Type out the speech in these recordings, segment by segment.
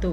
2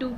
2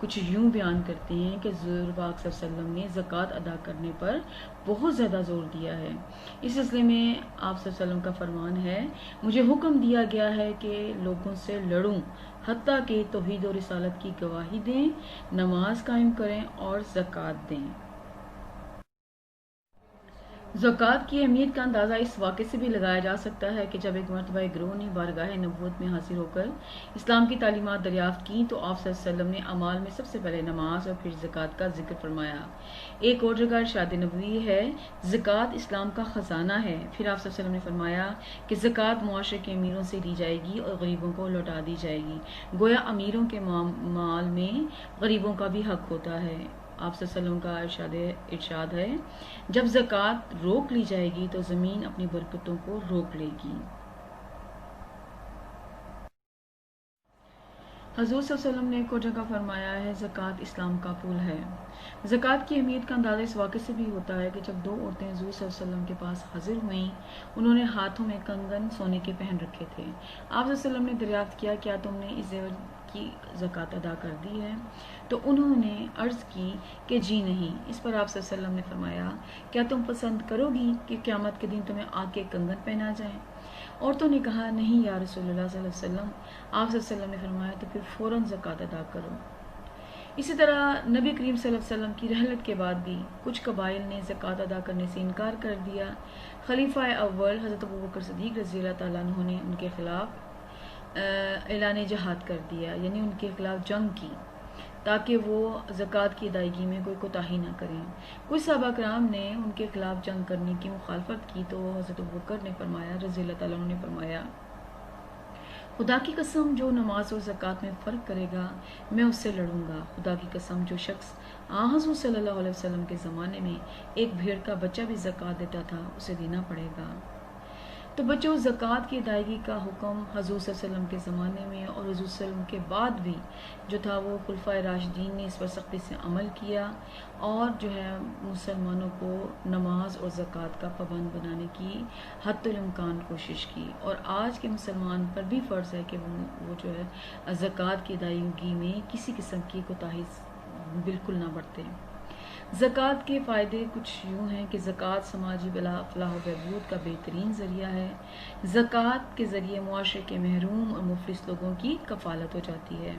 کچھ یوں بیان کرتے ہیں کہ حضور پاک صلی اللہ علیہ وسلم نے زکوٰۃ ادا کرنے پر بہت زیادہ زور دیا ہے۔ اس سلسلے میں آپ صلی اللہ علیہ وسلم کا فرمان ہے، مجھے حکم دیا گیا ہے کہ لوگوں سے لڑوں حتیٰ کہ توحید و رسالت کی گواہی دیں، نماز قائم کریں اور زکوٰۃ دیں۔ زکوٰۃ کی اہمیت کا اندازہ اس واقعے سے بھی لگایا جا سکتا ہے کہ جب ایک مرتبہ ایک گروہ نے بارگاہ نبوت میں حاضر ہو کر اسلام کی تعلیمات دریافت کی تو آپ صلی اللہ علیہ وسلم نے اعمال میں سب سے پہلے نماز اور پھر زکوٰۃ کا ذکر فرمایا۔ ایک اور جگہ ارشاد نبوی ہے، زکوٰۃ اسلام کا خزانہ ہے۔ پھر آپ صلی اللہ علیہ وسلم نے فرمایا کہ زکوٰۃ معاشرے کے امیروں سے لی جائے گی اور غریبوں کو لوٹا دی جائے گی، گویا امیروں کے مال میں غریبوں کا بھی حق ہوتا ہے۔ آپ صلی اللہ علیہ وسلم کا ارشاد ہے، جب زکوٰۃ روک لی جائے گی تو زمین اپنی برکتوں کو روک لے گی۔ حضور صلی اللہ علیہ وسلم نے ایک اور جگہ فرمایا ہے، زکوٰۃ اسلام کا پل ہے۔ زکوٰۃ کی اہمیت کا اندازہ اس واقعے سے بھی ہوتا ہے کہ جب دو عورتیں حضور صلی اللہ علیہ وسلم کے پاس حاضر ہوئیں، انہوں نے ہاتھوں میں کنگن سونے کے پہن رکھے تھے۔ آپ صلی اللہ علیہ وسلم نے دریافت کیا، کیا تم نے اس زیور کی زکوٰۃ ادا کر دی ہے؟ تو انہوں نے عرض کی کہ جی نہیں۔ اس پر آپ صلی اللہ علیہ وسلم نے فرمایا، کیا تم پسند کرو گی کہ قیامت کے دن تمہیں آگ کے کنگن پہنا جائیں؟ عورتوں نے کہا، نہیں یا رسول اللہ صلی اللہ علیہ وسلم۔ آپ صلی اللہ علیہ وسلم نے فرمایا، تو پھر فوراً زکوٰۃ ادا کرو۔ اسی طرح نبی کریم صلی اللہ علیہ وسلم کی رحلت کے بعد بھی کچھ قبائل نے زکوٰۃ ادا کرنے سے انکار کر دیا۔ خلیفہ اول حضرت ابوبکر صدیق رضی اللہ تعالیٰ عنہ نے ان کے خلاف اعلان جہاد کر دیا، یعنی ان کے خلاف جنگ کی، تاکہ وہ زکوٰۃ کی ادائیگی میں کوئی کوتاہی نہ کریں۔ کچھ صحابہ کرام نے ان کے خلاف جنگ کرنے کی مخالفت کی تو حضرت ابوبکر نے فرمایا رضی اللہ تعالیٰ عنہ نے فرمایا، خدا کی قسم جو نماز اور زکوٰۃ میں فرق کرے گا میں اس سے لڑوں گا۔ خدا کی قسم جو شخص حضور صلی اللہ علیہ وسلم کے زمانے میں ایک بھیڑ کا بچہ بھی زکوٰۃ دیتا تھا اسے دینا پڑے گا۔ تو بچوں، زکوٰۃ کی ادائیگی کا حکم حضور صلی اللہ علیہ وسلم کے زمانے میں اور حضور صلی اللہ علیہ وسلم کے بعد بھی جو تھا وہ خلفائے راشدین نے اس پر سختی سے عمل کیا اور جو ہے مسلمانوں کو نماز اور زکوٰۃ کا پابند بنانے کی حتی الامکان کوشش کی، اور آج کے مسلمان پر بھی فرض ہے کہ وہ جو ہے زکوٰۃ کی ادائیگی میں کسی قسم کی کوتاہی بالکل نہ برتے۔ زکوٰۃ کے فائدے کچھ یوں ہیں کہ زکوٰۃ سماجی فلاح و بہبود کا بہترین ذریعہ ہے۔ زکوٰۃ کے ذریعے معاشرے کے محروم اور مفلس لوگوں کی کفالت ہو جاتی ہے۔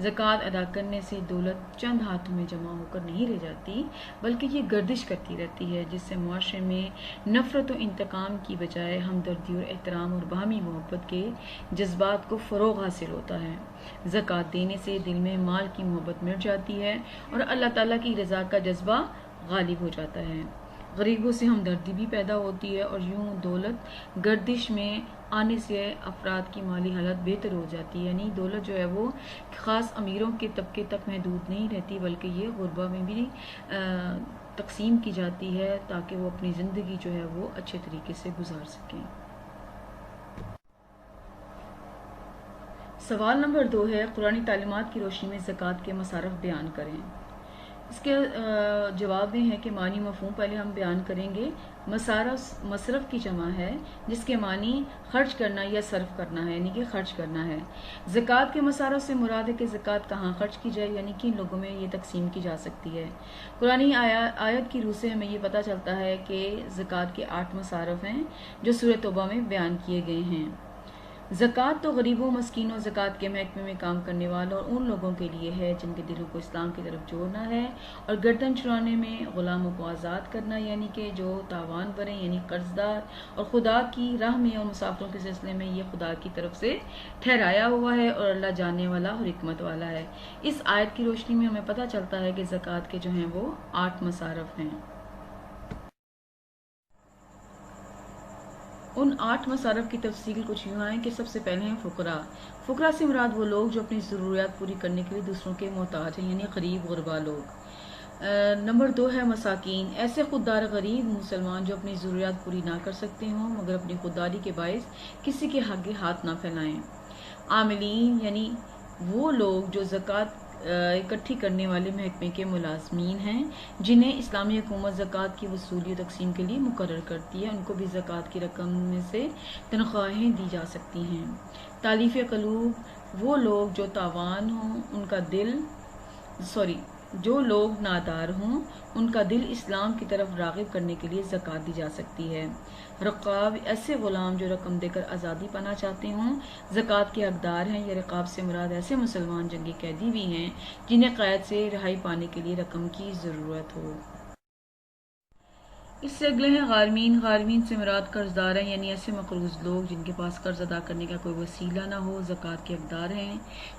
زکوٰۃ ادا کرنے سے دولت چند ہاتھوں میں جمع ہو کر نہیں رہ جاتی، بلکہ یہ گردش کرتی رہتی ہے، جس سے معاشرے میں نفرت و انتقام کی بجائے ہمدردی اور احترام اور باہمی محبت کے جذبات کو فروغ حاصل ہوتا ہے۔ زکوٰۃ دینے سے دل میں مال کی محبت مٹ جاتی ہے اور اللہ تعالیٰ کی رضا کا جذبہ غالب ہو جاتا ہے۔ غریبوں سے ہمدردی بھی پیدا ہوتی ہے اور یوں دولت گردش میں آنے سے افراد کی مالی حالت بہتر ہو جاتی ہے، یعنی دولت جو ہے وہ خاص امیروں کے طبقے تک محدود نہیں رہتی، بلکہ یہ غربا میں بھی تقسیم کی جاتی ہے تاکہ وہ اپنی زندگی جو ہے وہ اچھے طریقے سے گزار سکیں۔ سوال نمبر 2 ہے، قرآنی تعلیمات کی روشنی میں زکوٰۃ کے مصارف بیان کریں۔ اس کے جواب میں ہے کہ معنی مفہوم پہلے ہم بیان کریں گے۔ مصرف کی جمع ہے جس کے معنی خرچ کرنا یا صرف کرنا ہے، یعنی کہ خرچ کرنا ہے۔ زکوٰۃ کے مصارف سے مراد ہے کہ زکوٰۃ کہاں خرچ کی جائے، یعنی کن لوگوں میں یہ تقسیم کی جا سکتی ہے۔ قرآنی آیت کی روح سے ہمیں یہ پتہ چلتا ہے کہ زکوٰۃ کے 8 مصارف ہیں جو سورۃ توبہ میں بیان کیے گئے ہیں۔ زکوٰۃ تو غریبوں، مسکینوں، زکوٰۃ کے محکمے میں کام کرنے والوں اور ان لوگوں کے لیے ہے جن کے دلوں کو اسلام کی طرف جوڑنا ہے، اور گردن چھڑانے میں غلاموں کو آزاد کرنا، یعنی کہ جو تاوان بریں یعنی قرض دار، اور خدا کی راہ میں اور مسافروں کے سلسلے میں یہ خدا کی طرف سے ٹھہرایا ہوا ہے اور اللہ جاننے والا اور حکمت والا ہے۔ اس آیت کی روشنی میں ہمیں پتہ چلتا ہے کہ زکوٰۃ کے جو ہیں وہ 8 مصارف ہیں۔ ان 8 مصارف کی تفصیل کچھ یوں ہے کہ سب سے پہلے ہیں فقراء۔ فقراء سے مراد وہ لوگ جو اپنی ضروریات پوری کرنے کے لیے دوسروں کے محتاج ہیں، یعنی غریب غربا لوگ۔ نمبر 2 ہے مساکین، ایسے خوددار غریب مسلمان جو اپنی ضروریات پوری نہ کر سکتے ہوں مگر اپنی خودداری کے باعث کسی کے آگے ہاتھ نہ پھیلائیں۔ عاملین، یعنی وہ لوگ جو زکوٰۃ اکٹھی کرنے والے محکمے کے ملازمین ہیں جنہیں اسلامی حکومت زکوٰۃ کی وصولی و تقسیم کے لیے مقرر کرتی ہے، ان کو بھی زکوٰۃ کی رقم میں سے تنخواہیں دی جا سکتی ہیں۔ تالیف قلوب، وہ لوگ جو تاوان ہوں ان کا دل جو لوگ نادار ہوں ان کا دل اسلام کی طرف راغب کرنے کے لیے زکوٰۃ دی جا سکتی ہے۔ رقاب ایسے غلام جو رقم دے کر آزادی پانا چاہتے ہوں زکوٰۃ کے حقدار ہیں، یا رقاب سے مراد ایسے مسلمان جنگی قیدی بھی ہیں جنہیں قید سے رہائی پانے کے لیے رقم کی ضرورت ہو۔ اس سے اگلے ہیں غارمین۔ غارمین سے مراد قرض دار ہیں، یعنی ایسے مقروض لوگ جن کے پاس قرض ادا کرنے کا کوئی وسیلہ نہ ہو، زکوٰۃ کے حقدار ہیں۔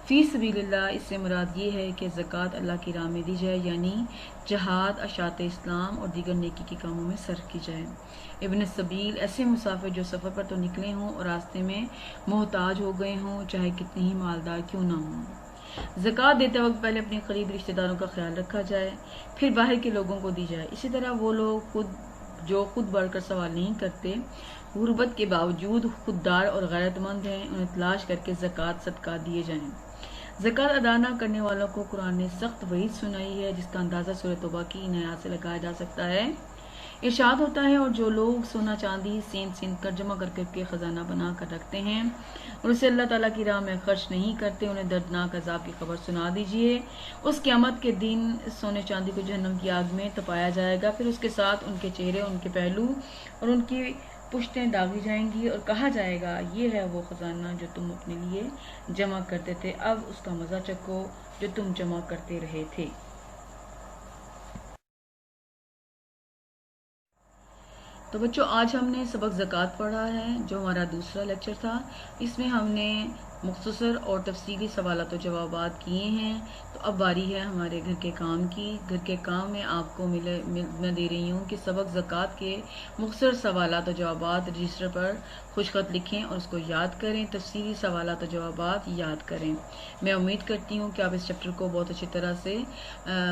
فی سبیل اللہ، اس سے مراد یہ ہے کہ زکوٰۃ اللہ کی راہ میں دی جائے، یعنی جہاد، اشاعت اسلام اور دیگر نیکی کے کاموں میں صرف کی جائے۔ ابن السبیل ایسے مسافر جو سفر پر تو نکلے ہوں اور راستے میں محتاج ہو گئے ہوں، چاہے کتنے ہی مالدار کیوں نہ ہوں۔ زکوٰۃ دیتے وقت پہلے اپنے قریبی رشتہ داروں کا خیال رکھا جائے، پھر باہر کے لوگوں کو دی جائے۔ اسی طرح وہ لوگ جو خود بڑھ کر سوال نہیں کرتے، غربت کے باوجود خوددار اور غیرت مند ہیں، انہیں تلاش کر کے زکوٰۃ صدقہ دیے جائیں۔ زکوٰۃ ادا نہ کرنے والوں کو قرآن نے سخت وعید سنائی ہے، جس کا اندازہ سورہ توبہ کی ان آیات سے لگایا جا سکتا ہے۔ ارشاد ہوتا ہے، اور جو لوگ سونا چاندی سین کر جمع کر کے خزانہ بنا کر رکھتے ہیں اور اسے اللہ تعالیٰ کی راہ میں خرچ نہیں کرتے، انہیں دردناک عذاب کی خبر سنا دیجیے۔ اس قیامت کے دن سونے چاندی کو جہنم کی آگ میں تپایا جائے گا، پھر اس کے ساتھ ان کے چہرے، ان کے پہلو اور ان کی پشتیں داغی جائیں گی، اور کہا جائے گا، یہ ہے وہ خزانہ جو تم اپنے لیے جمع کرتے تھے، اب اس کا مزہ چکھو جو تم جمع کرتے رہے تھے۔ تو بچوں، آج ہم نے سبق زکوٰۃ پڑھا ہے، جو ہمارا دوسرا لیکچر تھا۔ اس میں ہم نے مختصر اور تفصیلی سوالات و جوابات کیے ہیں۔ تو اب باری ہے ہمارے گھر کے کام کی۔ گھر کے کام میں آپ کو میں دے رہی ہوں کہ سبق زکوٰۃ کے مختصر سوالات و جوابات رجسٹر پر خوش خط لکھیں اور اس کو یاد کریں، تفصیلی سوالات و جوابات یاد کریں۔ میں امید کرتی ہوں کہ آپ اس چیپٹر کو بہت اچھی طرح سے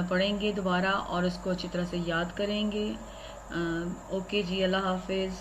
پڑھیں گے دوبارہ، اور اس کو اچھی طرح سے یاد کریں گے۔ اوکے جی، اللہ حافظ۔